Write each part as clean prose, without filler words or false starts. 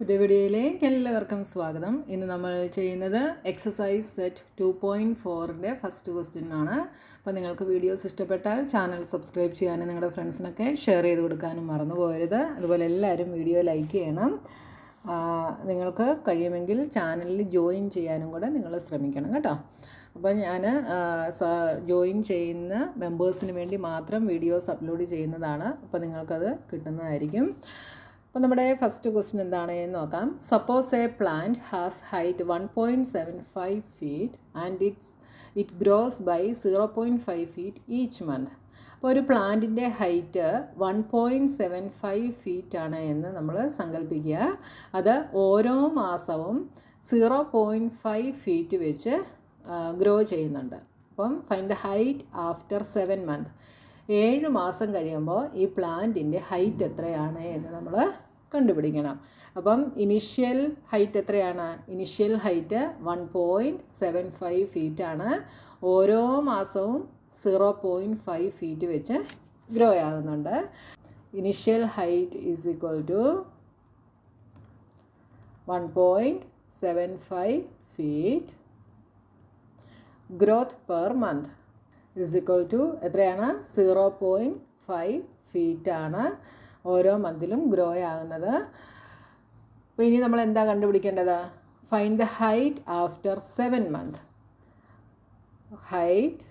പുതിയ വീഡിയോയിലേക്ക് എല്ലാവർക്കും സ്വാഗതം. ഇന്ന് നമ്മൾ ചെയ്യുന്നത് എക്സസൈസ് സെറ്റ് 2.4ൻ്റെ ഫസ്റ്റ് ക്വസ്റ്റ്യൻ ആണ്. അപ്പോൾ നിങ്ങൾക്ക് വീഡിയോസ് ഇഷ്ടപ്പെട്ടാൽ ചാനൽ സബ്സ്ക്രൈബ് ചെയ്യാനും നിങ്ങളുടെ ഫ്രണ്ട്സിനൊക്കെ ഷെയർ ചെയ്ത് കൊടുക്കാനും മറന്നു പോകരുത്. അതുപോലെ എല്ലാവരും വീഡിയോ ലൈക്ക് ചെയ്യണം. നിങ്ങൾക്ക് കഴിയുമെങ്കിൽ ചാനലിൽ ജോയിൻ ചെയ്യാനും കൂടെ നിങ്ങൾ ശ്രമിക്കണം കേട്ടോ. അപ്പോൾ ഞാൻ ജോയിൻ ചെയ്യുന്ന മെമ്പേഴ്സിന് വേണ്ടി മാത്രം വീഡിയോസ് അപ്ലോഡ് ചെയ്യുന്നതാണ്. അപ്പോൾ നിങ്ങൾക്കത് കിട്ടുന്നതായിരിക്കും. അപ്പോൾ നമ്മുടെ ഫസ്റ്റ് ക്വസ്റ്റ്യൻ എന്താണെന്ന് നോക്കാം. Suppose a plant has height 1.75 feet and it grows by 0.5 feet each month. അപ്പോൾ ഒരു പ്ലാന്റിൻ്റെ ഹൈറ്റ് 1.75 ഫീറ്റ് ആണ് എന്ന് നമ്മൾ സങ്കല്പിക്കുക. അത് ഓരോ മാസവും 0.5 ഫീറ്റ് വെച്ച് ഗ്രോ ചെയ്യുന്നുണ്ട്. അപ്പം find the height after 7 month. 7 മാസം കഴിയുമ്പോൾ ഈ പ്ലാന്റിൻ്റെ ഹൈറ്റ് എത്രയാണ് എന്ന് നമ്മൾ കണ്ടുപിടിക്കണം. അപ്പം ഇനിഷ്യൽ ഹൈറ്റ് എത്രയാണ്? ഇനിഷ്യൽ ഹൈറ്റ് 1.75 ഫീറ്റാണ്. ഓരോ മാസവും 0.5 ഫീറ്റ് വെച്ച് ഗ്രോ ആകുന്നുണ്ട്. Initial height is equal to 1.75 feet. Growth per month is equal to എത്രയാണ്? 0.5 ഫീറ്റാണ് ഓരോ മന്തിലും ഗ്രോ ആകുന്നത്. അപ്പോൾ ഇനി നമ്മൾ എന്താ കണ്ടുപിടിക്കേണ്ടത്? Find the height after 7 month. Height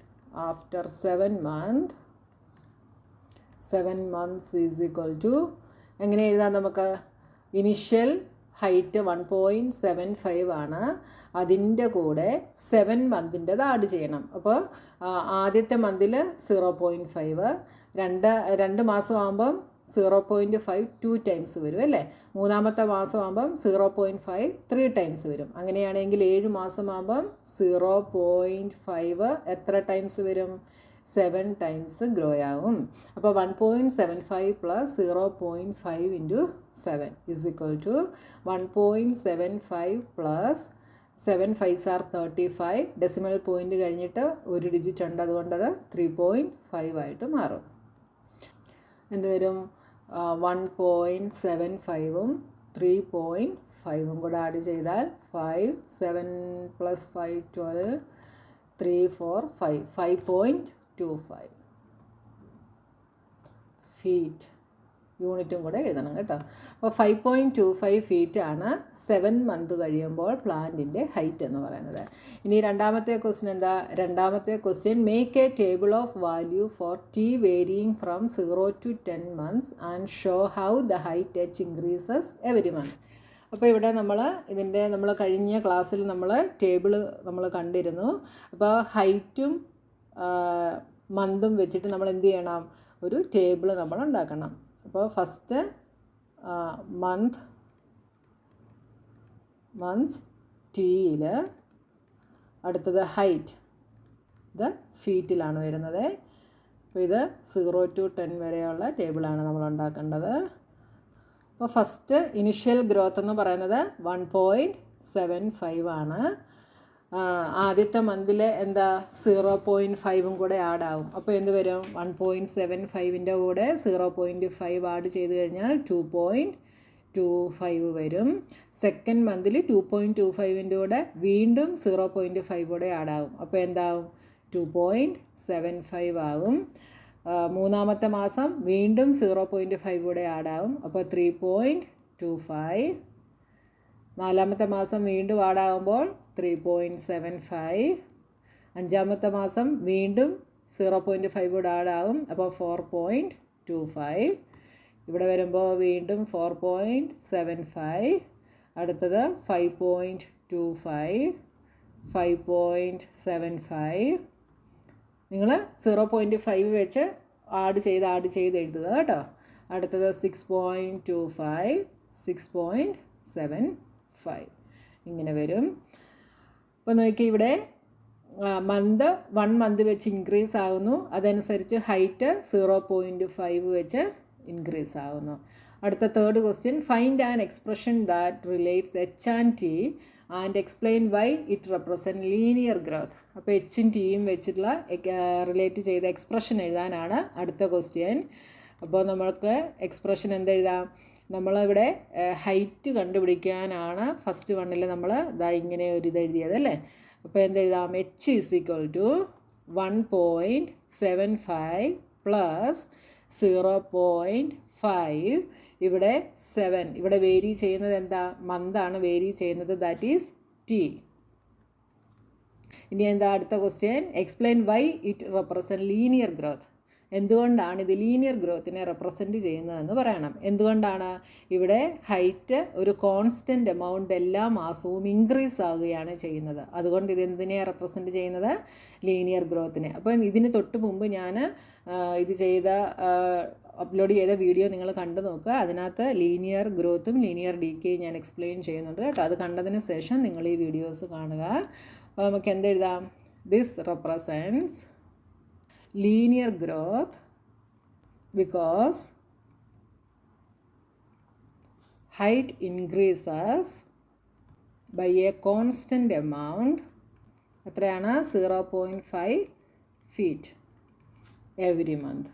after 7 month. 7 months is equal to എങ്ങനെ എഴുതാം നമുക്ക്? ഇനിഷ്യൽ ഹൈറ്റ് 1.75 ആണ്. അതിൻ്റെ കൂടെ 7 മന്തിൻ്റെത് ആഡ് ചെയ്യണം. അപ്പോൾ ആദ്യത്തെ മന്തിൽ 0.5, രണ്ട് മാസം ആകുമ്പം 0.5 2 ടൈംസ് വരും അല്ലേ. മൂന്നാമത്തെ മാസം ആകുമ്പം 0.5 3 ടൈംസ് വരും. അങ്ങനെയാണെങ്കിൽ 7 മാസം ആകുമ്പം 0.5 എത്ര ടൈംസ് വരും? 7 ടൈംസ് ഗ്രോ ആകും. അപ്പോൾ 1.75 plus 0.5 into 7 is equal to 1.75 plus 7 5s are 35. Decimal point കഴിഞ്ഞിട്ട് ഒരു ഡിജിറ്റ് ഉണ്ട്, അതുകൊണ്ടത് 3.5 ആയിട്ട് മാറും. എന്ത് വരും? 1.75ഉം 3.5ഉം കൂടെ ആഡ് ചെയ്താൽ 5 7 + 5 12 3 4 5 5.25 ഫീറ്റ്. യൂണിറ്റും കൂടെ എഴുതണം കേട്ടോ. അപ്പോൾ 5.25 ഫീറ്റാണ് 7 മന്ത് കഴിയുമ്പോൾ പ്ലാന്റിൻ്റെ ഹൈറ്റ് എന്ന് പറയുന്നത്. ഇനി രണ്ടാമത്തെ ക്വസ്റ്റ്യൻ എന്താ? രണ്ടാമത്തെ question make a table of value for T varying from 0 to 10 months and show how the height H increases every month. അപ്പോൾ ഇവിടെ നമ്മൾ കഴിഞ്ഞ ക്ലാസ്സിൽ ടേബിൾ നമ്മൾ കണ്ടിരുന്നു. അപ്പോൾ ഹൈറ്റും മന്തും വെച്ചിട്ട് നമ്മൾ എന്ത് ചെയ്യണം? ഒരു ടേബിൾ നമ്മൾ ഉണ്ടാക്കണം. അപ്പോൾ ഫസ്റ്റ് മന്ത്സ് ടിയിൽ, അടുത്തത് ഹൈറ്റ്, ഇത് ഫീറ്റിലാണ് വരുന്നത്. അപ്പോൾ ഇത് 0 to 10 വരെയുള്ള ടേബിളാണ് നമ്മൾ ഉണ്ടാക്കേണ്ടത്. അപ്പോൾ ഫസ്റ്റ് ഇനിഷ്യൽ ഗ്രോത്ത് എന്ന് പറയുന്നത് 1.75 ആണ്. ആദ്യത്തെ മന്തിൽ എന്താ? 0.5ഉം കൂടെ ആഡ് ആവും. അപ്പോൾ എന്ത് വരും? 1.75ൻ്റെ കൂടെ 0.5 ആഡ് ചെയ്ത് കഴിഞ്ഞാൽ 2.25 വരും. സെക്കൻഡ് മന്തിൽ 2.25ൻ്റെ കൂടെ വീണ്ടും 0.5 കൂടെ ആഡ് ആവും. അപ്പോൾ എന്താവും? 2.75 ആവും. മൂന്നാമത്തെ മാസം വീണ്ടും 0.5 കൂടെ ആഡ് ആവും. അപ്പോൾ 3.25. നാലാമത്തെ മാസം വീണ്ടും ആഡാകുമ്പോൾ 3.75. അഞ്ചാമത്തെ മാസം വീണ്ടും 0.5 കൂടെ ആഡാകും. അപ്പോൾ 4.25. ഇവിടെ വരുമ്പോൾ വീണ്ടും 4.75. അടുത്തത് 5.25 5.75. നിങ്ങൾ 0.5 വെച്ച് ആഡ് ചെയ്ത് എഴുതുക കേട്ടോ. അടുത്തത് 6.25 6.75 ഇങ്ങനെ വരും. അപ്പോൾ നോക്കി, ഇവിടെ 1 മന്ത് വെച്ച് ഇൻക്രീസ് ആകുന്നു. അതനുസരിച്ച് ഹൈറ്റ് 0.5 വെച്ച് ഇൻക്രീസ് ആകുന്നു. അടുത്ത third question, find an expression that relates H and T and explain why it represent linear growth. അപ്പോൾ എച്ചും ടിയും വെച്ചിട്ടുള്ള റിലേറ്റ് ചെയ്ത എക്സ്പ്രഷൻ എഴുതാനാണ് അടുത്ത ക്വസ്റ്റ്യൻ. അപ്പോൾ നമ്മൾക്ക് എക്സ്പ്രഷൻ എന്തെഴുതാം? നമ്മളിവിടെ ഹൈറ്റ് കണ്ടുപിടിക്കാനാണ് ഫസ്റ്റ് വണ്ണിൽ നമ്മൾ ഇതാ ഇങ്ങനെ ഒരു ഇത് എഴുതിയത് അല്ലേ. അപ്പോൾ എന്തെഴുതാം? h = 1.75 plus 0.5. ഇവിടെ 7. ഇവിടെ വേരി ചെയ്യുന്നത് എന്താ? മന്താണ് വേരി ചെയ്യുന്നത്, ദാറ്റ് ഈസ് T. ഇനി എന്താ അടുത്ത question? Explain why it represent linear growth. എന്തുകൊണ്ടാണ് ഇത് ലീനിയർ ഗ്രോത്തിനെ റെപ്രസെൻറ്റ് ചെയ്യുന്നതെന്ന് പറയണം. എന്തുകൊണ്ടാണ്? ഇവിടെ ഹൈറ്റ് ഒരു കോൺസ്റ്റൻ്റ് എമൗണ്ട് എല്ലാ മാസവും ഇൻക്രീസ് ആവുകയാണ് ചെയ്യുന്നത്. അതുകൊണ്ട് ഇത് എന്തിനെയാണ് റെപ്രസെൻറ്റ് ചെയ്യുന്നത്? ലീനിയർ ഗ്രോത്തിനെ. അപ്പം ഇതിന് തൊട്ട് മുമ്പ് ഞാൻ ഇത് അപ്ലോഡ് ചെയ്ത വീഡിയോ നിങ്ങൾ കണ്ടു നോക്കുക. അതിനകത്ത് ലീനിയർ ഗ്രോത്തും ലീനിയർ ഡീക്കേയും ഞാൻ എക്സ്പ്ലെയിൻ ചെയ്യുന്നുണ്ട് കേട്ടോ. അത് കണ്ടതിന് ശേഷം നിങ്ങൾ ഈ വീഡിയോസ് കാണുക. അപ്പോൾ നമുക്ക് എന്തെഴുതാം? This represents linear growth because height increases by a constant amount. എത്രയാണ്? 0.5 feet every month.